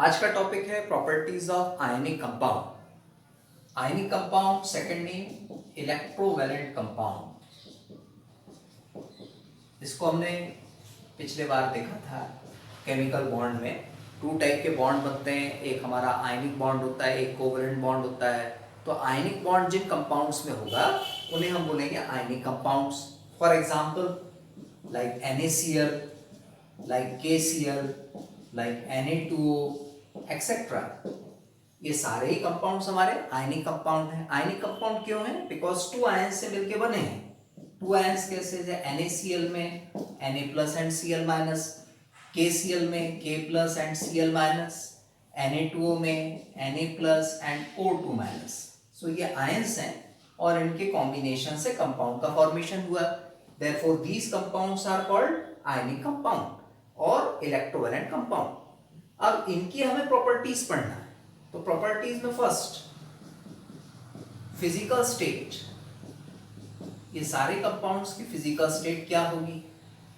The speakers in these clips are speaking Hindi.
आज का टॉपिक है properties of ionic compound. Ionic compound second name electrovalent compound. इसको हमने पिछले बार देखा था। केमिकल बॉन्ड में टू टाइप के बॉन्ड बनते हैं, एक हमारा आयनिक बॉन्ड होता है, एक कोवलेंट बॉन्ड होता है। तो आयनिक बॉन्ड जिन कंपाउंड्स में होगा उन्हें हम बोलेंगे ionic compounds. For example like NaCl, like KCl, like Na2O, etcetera. ये सारे ही कंपाउंड्स हमारे आयनिक कंपाउंड हैं। आयनिक कंपाउंड क्यों है? बिकॉज टू आयंस से मिलके बने हैं। टू आयंस कैसे? NaCl में Na plus and Cl minus, KCl में K plus and Cl minus, Na2O में Na plus and O2 minus. So ये आयंस हैं और इनके कॉम्बिनेशन से कंपाउंड का फॉर्मेशन हुआ। Therefore these compounds are called ionic compound और इलेक्ट्रोवैलेंट कंपाउंड। अब इनकी हमें प्रॉपर्टीज पढ़ना है। तो प्रॉपर्टीज में फर्स्ट फिजिकल स्टेट। ये सारे कंपाउंड्स की फिजिकल स्टेट क्या होगी?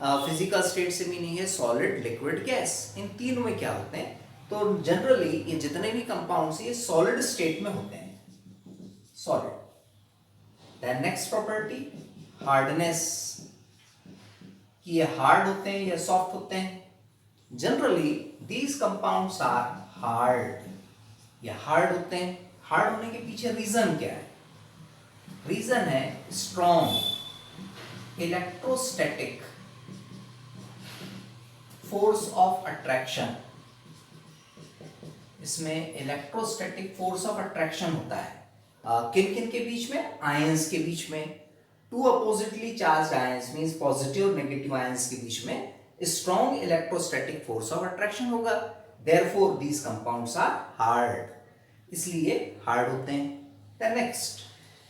फिजिकल स्टेट से मीनिंग है सॉलिड, लिक्विड, गैस। इन तीनों में क्या होते हैं? तो जनरली ये जितने भी कंपाउंड्स ये सॉलिड स्टेट में होते हैं, solid. Then next property hardness, कि ये हार्ड होते हैं या सॉफ्ट होते हैं। Generally these compounds are hard, या हार्ड होते हैं। हार्ड होने के पीछे रीजन क्या है? रीजन है strong electrostatic force of attraction. इसमें इलेक्ट्रोस्टैटिक फोर्स ऑफ अट्रैक्शन होता है किन किन के बीच में? आयंस के बीच में। Two oppositely charge ions means positive और नेगेटिव आयंस के बीच में strong electrostatic force of attraction होगा। Therefore these compounds are hard, इसलिए हार्ड होते हैं। Then next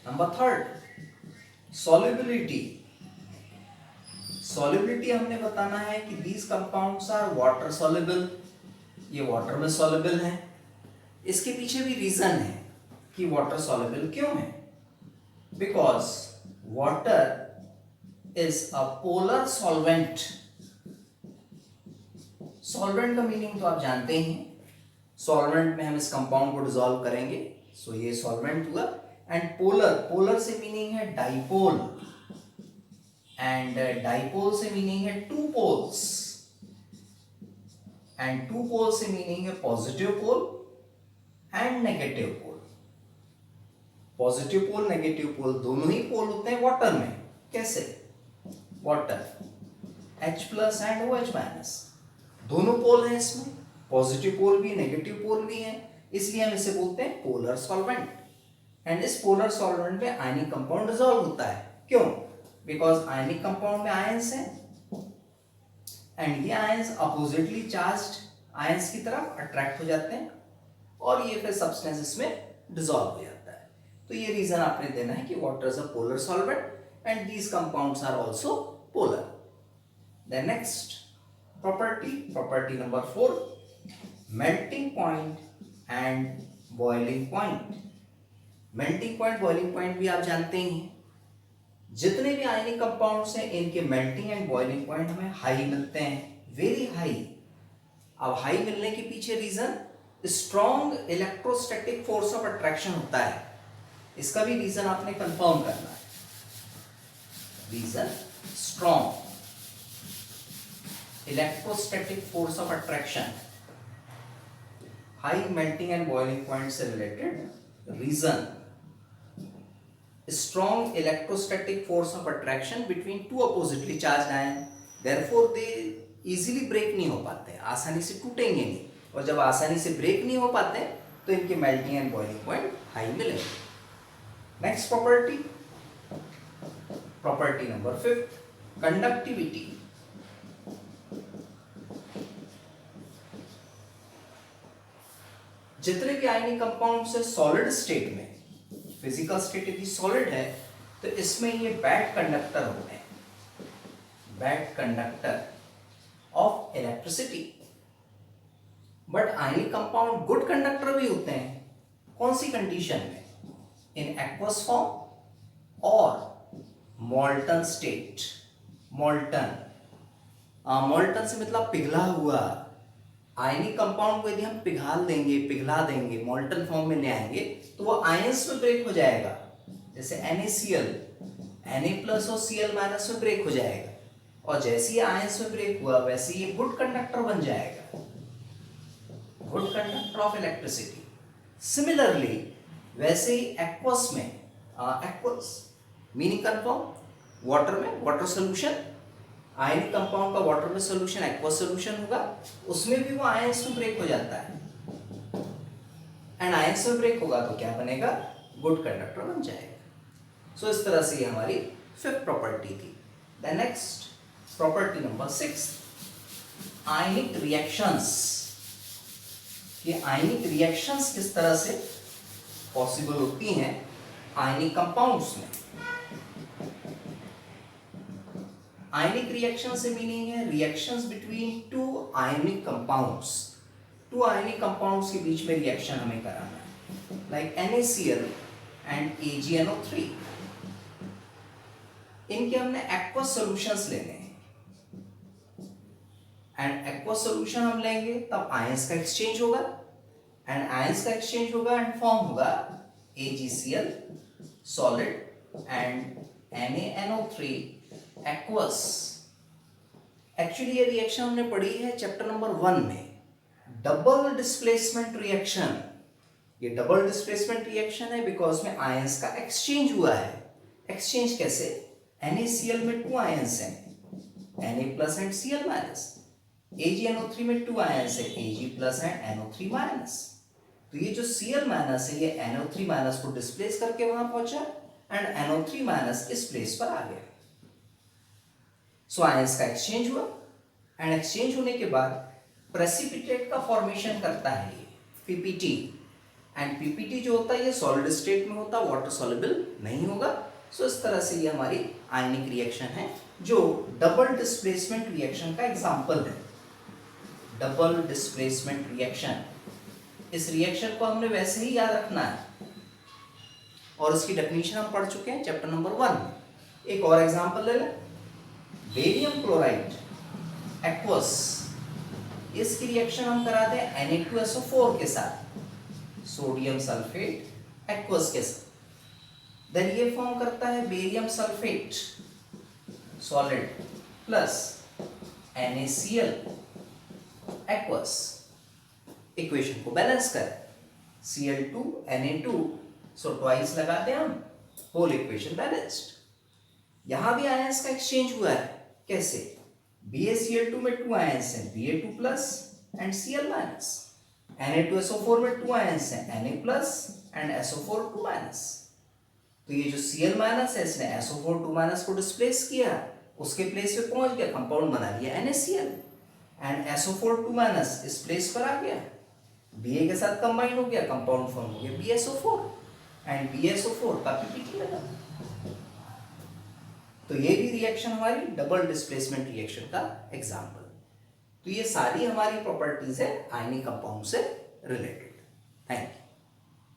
number third solubility. Solubility हमने बताना है कि these compounds are water soluble, ये वाटर में सॉल्युबल हैं। इसके पीछे भी रीजन है कि वाटर सॉल्युबल क्यों है। Because water is a polar solvent. Solvent का मीनिंग तो आप जानते ही हैं। सॉल्वेंट में हम इस कंपाउंड को डिसॉल्व करेंगे, सो ये सॉल्वेंट हुआ। एंड पोलर, पोलर से मीनिंग है डाइपोल, एंड डाइपोल से मीनिंग है two poles, and two pole से मीनिंग है positive pole and negative pole. Positive pole, negative pole दोनों ही पोल होते हैं वाटर में। कैसे? Water H plus and OH minus, दोनों पोल हैं इसमें, पॉजिटिव पोल भी नेगेटिव पोल भी है, इसलिए हम इसे बोलते हैं पोलर सॉल्वेंट। एंड इस पोलर सॉल्वेंट में आयनिक कंपाउंड डिसॉल्व होता है। क्यों? बिकॉज आयनिक कंपाउंड में आयंस हैं एंड ये आयंस अपोजिटली चार्ज्ड आयंस की तरफ अट्रैक्ट हो जाते हैं और ये फिर सब्सटेंस इसमें डिसॉल्व हो जाता है। तो ये रीजन आपने देना है कि water is a polar solvent and these compounds are also polar. Then next property number 4 melting point and boiling point. Melting point, boiling point भी आप जानते ही हैं। जितने भी आयनिक कंपाउंड्स हैं इनके मेल्टिंग एंड बॉइलिंग पॉइंट हमें हाई मिलते हैं, वेरी हाई। अब हाई मिलने के पीछे reason strong electrostatic force of attraction होता है। इसका भी रीजन आपने कंफर्म करना है। Reason strong electrostatic force of attraction, high melting and boiling point से related reason strong electrostatic force of attraction between two oppositely charged ion. Therefore they easily break नहीं हो पाते, आसानी से टूटेंगे नहीं, और जब आसानी से ब्रेक नहीं हो पाते तो इनके melting and boiling point high मिलेंगे। Next property number 5 conductivity. जितने भी आयनिक कंपाउंड्स है सॉलिड स्टेट में, फिजिकल स्टेट यदि सॉलिड है तो इसमें ये बैड कंडक्टर होते हैं, bad conductor of electricity. But ionic compound good conductor भी होते हैं। कौन सी कंडीशन में? इन एक्वस फॉर्म और मोल्टन स्टेट। मोल्टन, मोल्टन से मतलब पिघला हुआ, आयनिक कंपाउंड को यदि हम पिघला देंगे मोल्टन फॉर्म में ले आएंगे तो वो आयंस में ब्रेक हो जाएगा, जैसे NaCl Na+ और Cl- में ब्रेक हो जाएगा, और जैसे ही आयंस में ब्रेक हुआ वैसे ये गुड कंडक्टर बन जाएगा, good conductor of electricity. Similarly वैसे ही एक्वस में, एक्वस मीनिंग कंफर्म, वाटर में वाटर सोल्यूशन, आयनिक कंपाउंड का वाटर में सोल्यूशन एक्वस सोल्यूशन होगा, उसमें भी वो आयंस में ब्रेक हो जाता है, एंड आयंस में ब्रेक होगा तो क्या बनेगा, गुड कंडक्टर बन जाएगा। सो इस तरह से ये हमारी फिफ्थ प्रॉपर्टी थी। The next property number 6, ionic reactions. ये आयनिक रिएक्शंस किस तरह से पॉसिबल होती हैं आयनिक कंपाउंड्स में। आयनिक रिएक्शन से मीनिंग है reactions between two ionic compounds, two ionic compounds के बीच में रिएक्शन हमें कराना है, लाइक NaCl एंड AgNO3। इनके हमने एक्वस सॉल्यूशंस लेने हैं, एंड एक्वस सॉल्यूशन हम लेंगे तब आयंस का एक्सचेंज होगा, एंड आयंस का एक्सचेंज होगा एंड फॉर्म होगा AgCl solid and NaNO3 aqueous. Actually ये रिएक्शन हमने पढ़ी है चैप्टर नंबर 1 में, डबल डिस्प्लेसमेंट रिएक्शन। ये डबल डिस्प्लेसमेंट रिएक्शन है बिकॉज में आयंस का एक्सचेंज हुआ है। एक्सचेंज कैसे, NaCl में 2 आयंस हैं, Na+ एंड Cl-, AgNO3 में 2 आयंस है, Ag+ एंड NO3-। तो ये जो Cl- है ये NO3- को डिस्प्लेस करके वहां पहुंचा एंड NO3- इस प्लेस पर आ गया। सो आयंस का एक्सचेंज हुआ, एंड एक्सचेंज होने के बाद प्रेसिपिटेट का फॉर्मेशन करता है ये PPT, एंड PPT जो होता है ये सॉलिड स्टेट में होता है, वाटर सॉल्युबल नहीं होगा। सो इस तरह से ये हमारी आयनिक रिएक्शन है जो डबल डिस्प्लेसमेंट रिएक्शन का एग्जांपल है। डबल डिस्प्लेसमेंट रिएक्शन, इस रिएक्शन को हमने वैसे ही याद रखना है और इसकी डेफिनेशन हम पढ़ चुके हैं चैप्टर नंबर 1 में। एक और एग्जांपल ले लें, बेरियम क्लोराइड एक्वस, इसकी रिएक्शन हम कराते हैं Na2SO4 के साथ, सोडियम सल्फेट एक्वस के साथ। देन ये फॉर्म करता है barium sulphate solid plus NaCl aqueous. Equation को बैलेंस करें, Cl2 Na2, सो ट्वाइस लगाते हैं हम, होल इक्वेशन बैलेंस्ड। यहां भी आयंस का एक्सचेंज हुआ है, कैसे, BaCl2 में 2 आयंस हैं, Ba2+ एंड Cl-। Na2SO4 में 2 आयंस हैं, Na+ एंड SO4 2-। तो ये जो Cl- है इसने SO4 2- को डिस्प्लेस किया, उसके प्लेस पे पहुंच गया, कंपाउंड बना लिया NaCl, एंड SO4 2- इस प्लेस पर आ गया, Ba के साथ कंबाइन हो गया, कंपाउंड फॉर्म हो गया BSO4, एंड BSO4 का PPT लगा। तो ये भी रिएक्शन हमारी डबल डिस्प्लेसमेंट रिएक्शन का एग्जांपल। तो ये सारी हमारी प्रॉपर्टीज है आयनिक कंपाउंड से रिलेटेड। Thank you.